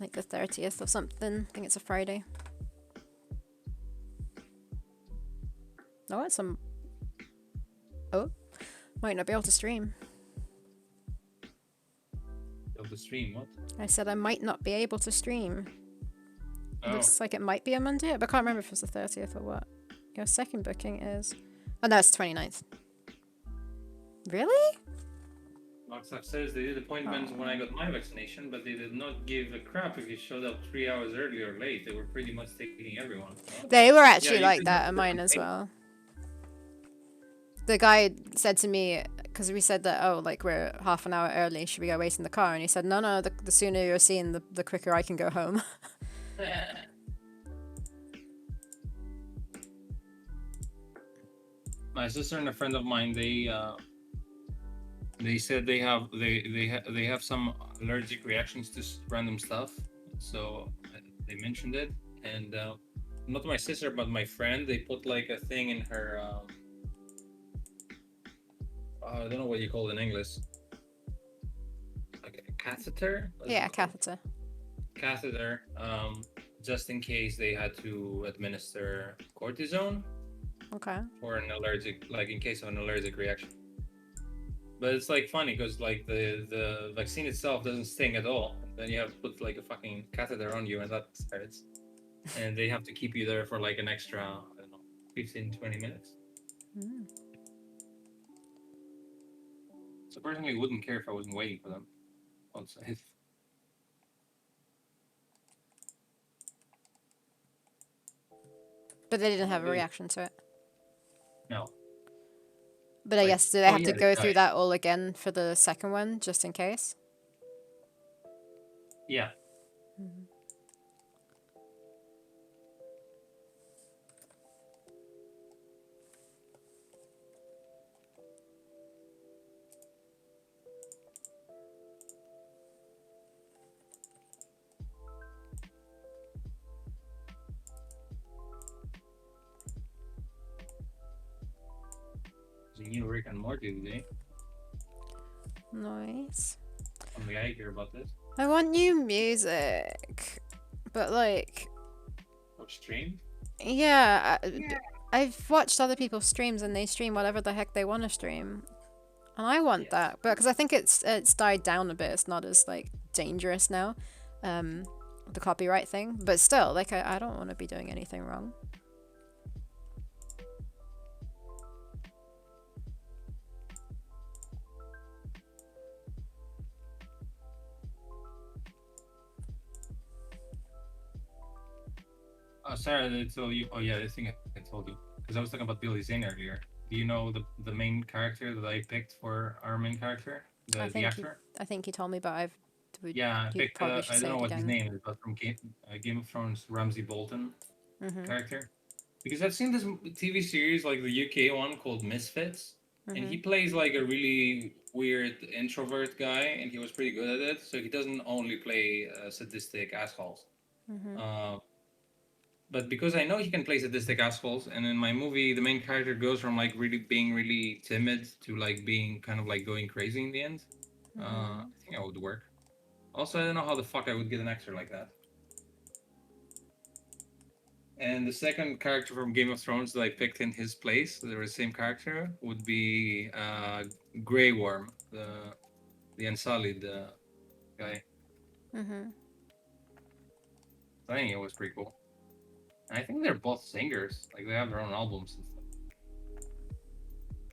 Like the 30th or something. I think it's a Friday. Oh, it's some. Oh, might not be able to stream. Of the stream, what? I said I might not be able to stream. Oh, Looks like it might be a Monday, but I can't remember if it's the 30th or what. Your second booking is. Oh, no, it's 29th. Really? Lockstock says they did appointments when I got my vaccination, but they did not give a crap if you showed up 3 hours early or late. They were pretty much taking everyone. They were actually you like could that have at mine different as things. well. The guy said to me, because we said that, oh, like we're half an hour early, should we go wait in the car? And he said, no, the sooner you're seen, the quicker I can go home. My sister and a friend of mine, they said they have some allergic reactions to random stuff. So they mentioned it, and not my sister, but my friend. They put like a thing in her. I don't know what you call it in English. Like a catheter. What is Yeah, it called? catheter. Catheter. Just in case they had to administer cortisone Okay. or an allergic, like in case of an allergic reaction. But it's like funny because like the vaccine itself doesn't sting at all. Then you have to put like a fucking catheter on you, and that hurts. And they have to keep you there for like an extra, I don't know, 15, 20 minutes. Mm. So personally, wouldn't care if I wasn't waiting for them outside. But they didn't have a reaction to it. No. But I Like, guess, do they oh have yeah, to this go guy. through that all again for the second one, just in case? Yeah. Mhm. There's a new Rick and Morty today. Nice. Only I hear about this. I want new music. But, like, Or stream. yeah, I've watched other people's streams and they stream whatever the heck they want to stream. And I want Yes. that, but because I think it's died down a bit. It's not as like dangerous now, the copyright thing. But still, like I don't want to be doing anything wrong. Oh, sorry, I told you. Oh yeah, this thing I told you because I was talking about Billy Zane earlier. Do you know the main character that I picked for our main character, the actor? I think you told me, but Yeah, I you picked. probably should I don't say know it what his again. name is, but from Game of Thrones, Ramsay Bolton Mhm. character. Because I've seen this TV series, like the UK one called Misfits, and he Mhm. plays like a really weird introvert guy, and he was pretty good at it. So he doesn't only play sadistic assholes. Mhm. Uh, but because I know he can play sadistic assholes, and in my movie, the main character goes from like really being really timid to like being kind of like going crazy in the end. I Mhm. think I would work. Also, I don't know how the fuck I would get an actor like that. And the second character from Game of Thrones that I picked in his place, the same character, would be Grey Worm, the Unsullied guy. Mhm. So I think it was pretty cool. And I think they're both singers. Like they have their own albums and stuff.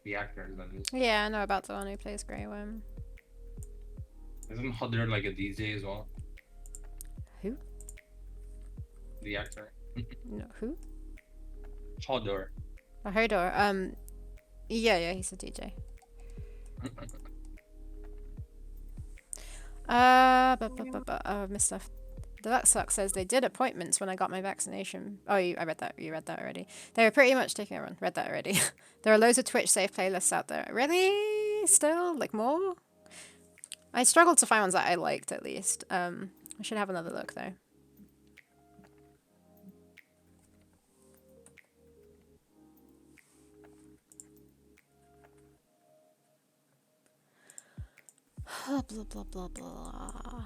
The actors, that is. Yeah, I know about the one who plays Grey Worm. Isn't Hodder like a DJ as well? Who? The actor. No, who? Hodder. Oh, Hodor. Yeah, yeah, he's a DJ. Oh, missed stuff. The That Sucks says they did appointments when I got my vaccination. Oh, I read that. You read that already. They were pretty much taking a run. Read that already. There are loads of Twitch safe playlists out there. Really? Still? Like more? I struggled to find ones that I liked at least. I should have another look though. Blah blah blah blah.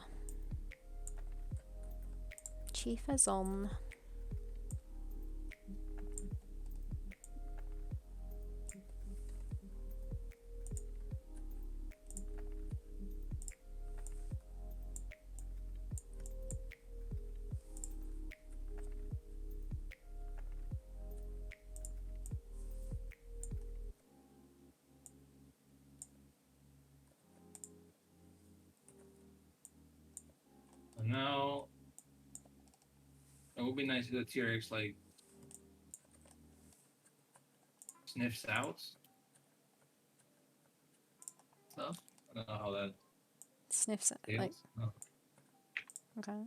Chief is on. And now it would be nice if the T-Rex like sniffs out stuff. I don't know how that Sniffs it. Like, feels. Oh. okay.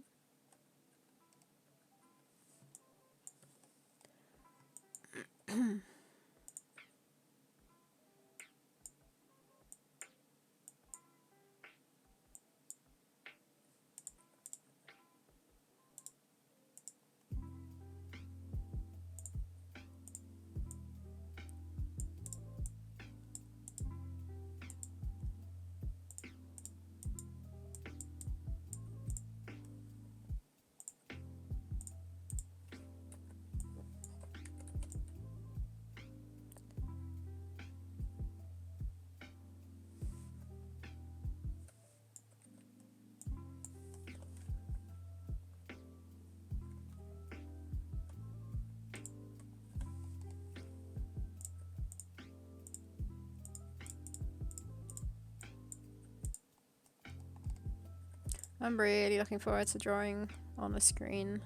I'm really looking forward to drawing on a screen.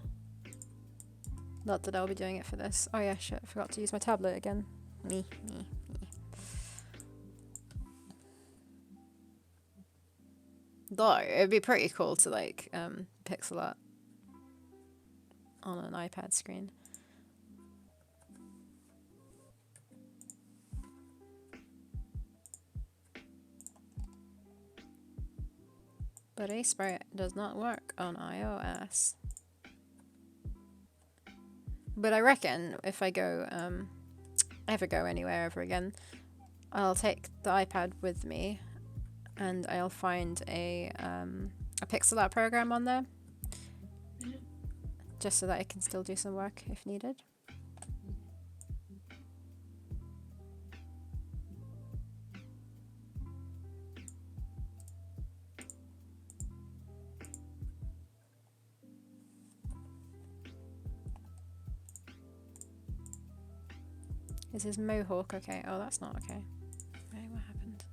Not that I'll be doing it for this. Oh yeah, shit, I forgot to use my tablet again. Me. Though, it'd be pretty cool to like pixel art on an iPad screen. But Sprite does not work on iOS. But I reckon if I go, ever go anywhere ever again, I'll take the iPad with me, and I'll find a pixel art program on there, just so that I can still do some work if needed. Is his mohawk okay? Oh, that's not okay. Wait, what happened?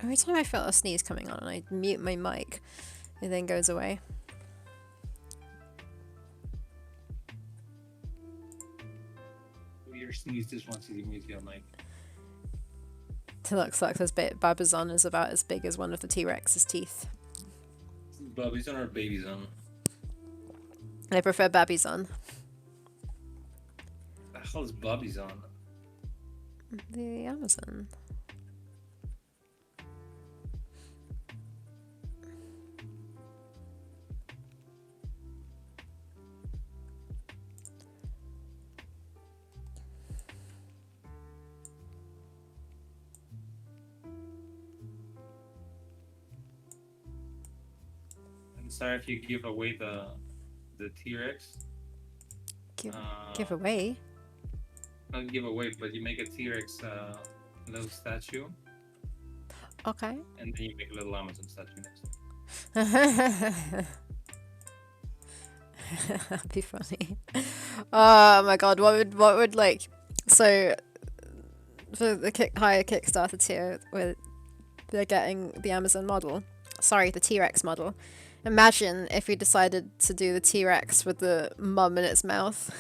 Every time I feel a sneeze coming on and I mute my mic, it then goes away. Your sneeze just wants you to mute your mic. It looks like this bit Babazon is about as big as one of the T-Rex's teeth. Babizon or Babyzon? I prefer Babizon. The hell is Babizon? The Amazon. I'm sorry if you give away the T-Rex. Give away? Not give away, but you make a T-Rex little statue. Okay. And then you make a little Amazon statue next to it. That'd be funny. Oh my god, what would like, so for the higher Kickstarter tier where they're getting the Amazon model, sorry, the T-Rex model. Imagine if we decided to do the T-Rex with the mum in its mouth.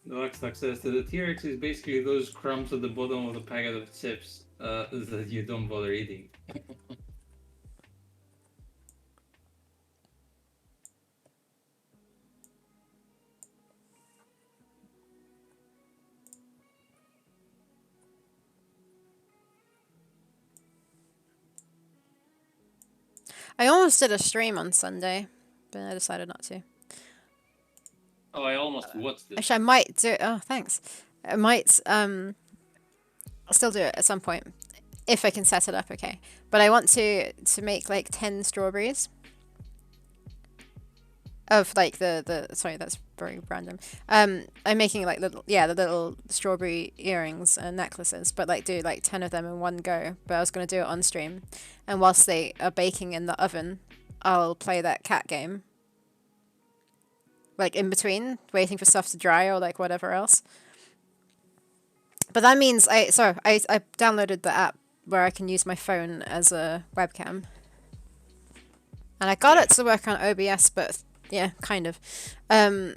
Lockstock says that the T-Rex is basically those crumbs at the bottom of the packet of chips that you don't bother eating. I almost did a stream on Sunday, but I decided not to. Oh, I almost watched it. Actually, I might do it. Oh, thanks. I might still do it at some point if I can set it up okay. But I want to make like 10 strawberries of like the sorry, that's very random. I'm making like the little strawberry earrings and necklaces, but like do like 10 of them in one go. But I was going to do it on stream, and whilst they are baking in the oven, I'll play that cat game. Like in between, waiting for stuff to dry or like whatever else. But that means I downloaded the app where I can use my phone as a webcam. And I got it to work on OBS, but yeah, kind of. I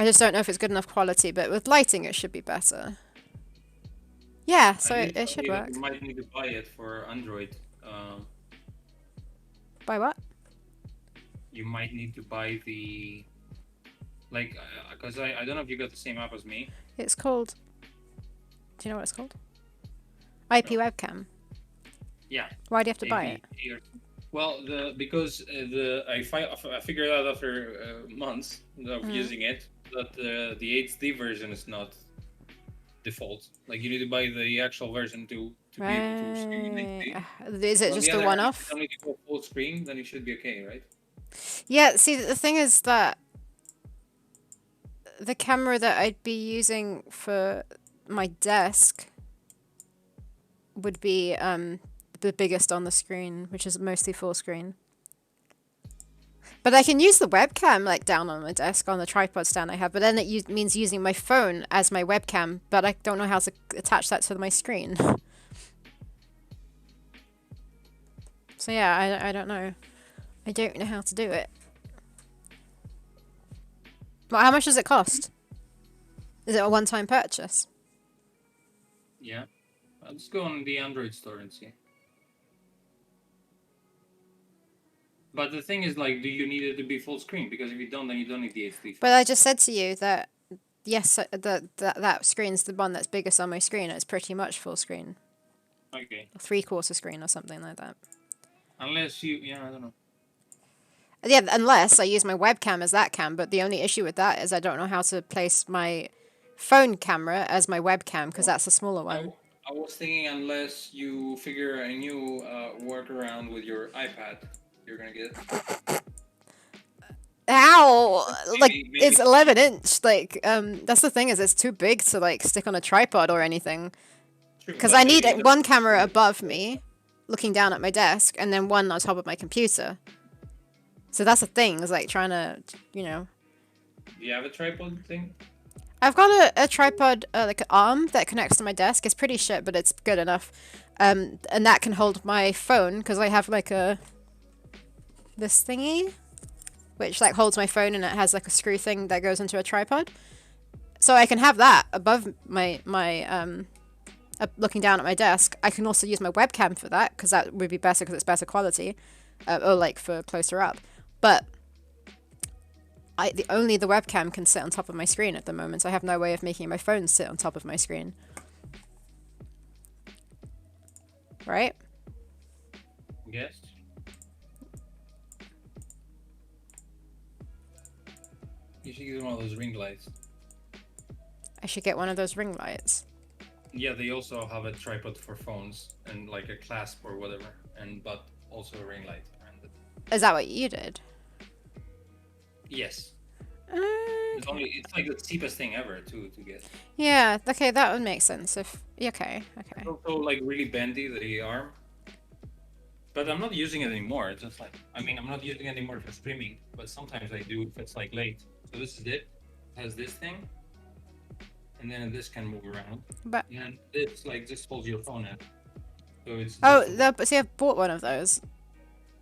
just don't know if it's good enough quality, but with lighting it should be better. Yeah, so it should work. You might need to buy it for Android. Buy what? You might need to buy the, like, because I don't know if you got the same app as me. It's called, do you know what it's called? IP webcam. Yeah. Why do you have to buy it? Well, because I figured out after months of using it that the HD version is not default. Like you need to buy the actual version to be able to stream in HD. Is it just a one-off? If you don't need to go full screen, then it should be okay, right? Yeah, see, the thing is that the camera that I'd be using for my desk would be the biggest on the screen, which is mostly full screen. But I can use the webcam like down on my desk on the tripod stand I have, but then it means using my phone as my webcam, but I don't know how to attach that to my screen. So yeah, I don't know. I don't know how to do it. Well, how much does it cost? Is it a one-time purchase? Yeah. Let's go on the Android store and see. But the thing is, like, do you need it to be full screen? Because if you don't, then you don't need the HD. But I just said to you that, yes, that screen's the one that's biggest on my screen. It's pretty much full screen. Okay. 3/4 screen or something like that. Unless you, yeah, I don't know. Yeah, unless I use my webcam as that cam, but the only issue with that is I don't know how to place my phone camera as my webcam, because that's a smaller one. I was thinking unless you figure a new workaround with your iPad, you're gonna get it. How? Like, maybe. It's 11-inch. Like, that's the thing, is it's too big to, like, stick on a tripod or anything. Because I need one camera above me, looking down at my desk, and then one on top of my computer. So that's the thing, is like trying to, you know. Do you have a tripod thing? I've got a tripod, like an arm that connects to my desk. It's pretty shit, but it's good enough. And that can hold my phone because I have like this thingy, which like holds my phone and it has like a screw thing that goes into a tripod. So I can have that above my looking down at my desk. I can also use my webcam for that because that would be better because it's better quality, or like for closer up. But only the webcam can sit on top of my screen at the moment. So I have no way of making my phone sit on top of my screen. Right? Yes. You should use one of those ring lights. I should get one of those ring lights. Yeah, they also have a tripod for phones and like a clasp or whatever, but also a ring light. Is that what you did? Yes. Okay. It's like the cheapest thing ever to get. Yeah. Okay, that would make sense. Okay. It's also like really bendy the arm. But I'm not using it anymore. It's just like I'm not using it anymore for streaming, but sometimes I do if it's like late. So this is it. It has this thing. And then this can move around. But and this like just holds your phone in. So it's see, I've bought one of those.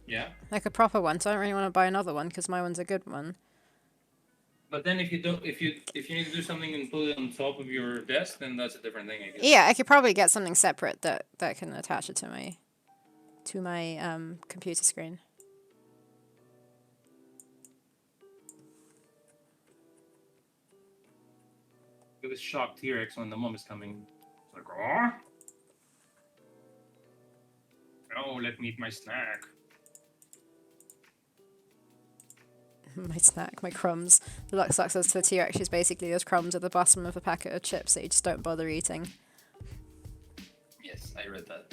Yeah. Like a proper one, so I don't really want to buy another one because my one's a good one. But then if you need to do something and put it on top of your desk, then that's a different thing, I guess. Yeah, I could probably get something separate that can attach it to my computer screen. Look at this shocked T-Rex when the mom is coming. It's like, oh, no, let me eat my snack. My snack, my crumbs. The Lux says to the T-Rex, she's basically those crumbs at the bottom of a packet of chips that you just don't bother eating. Yes, I read that.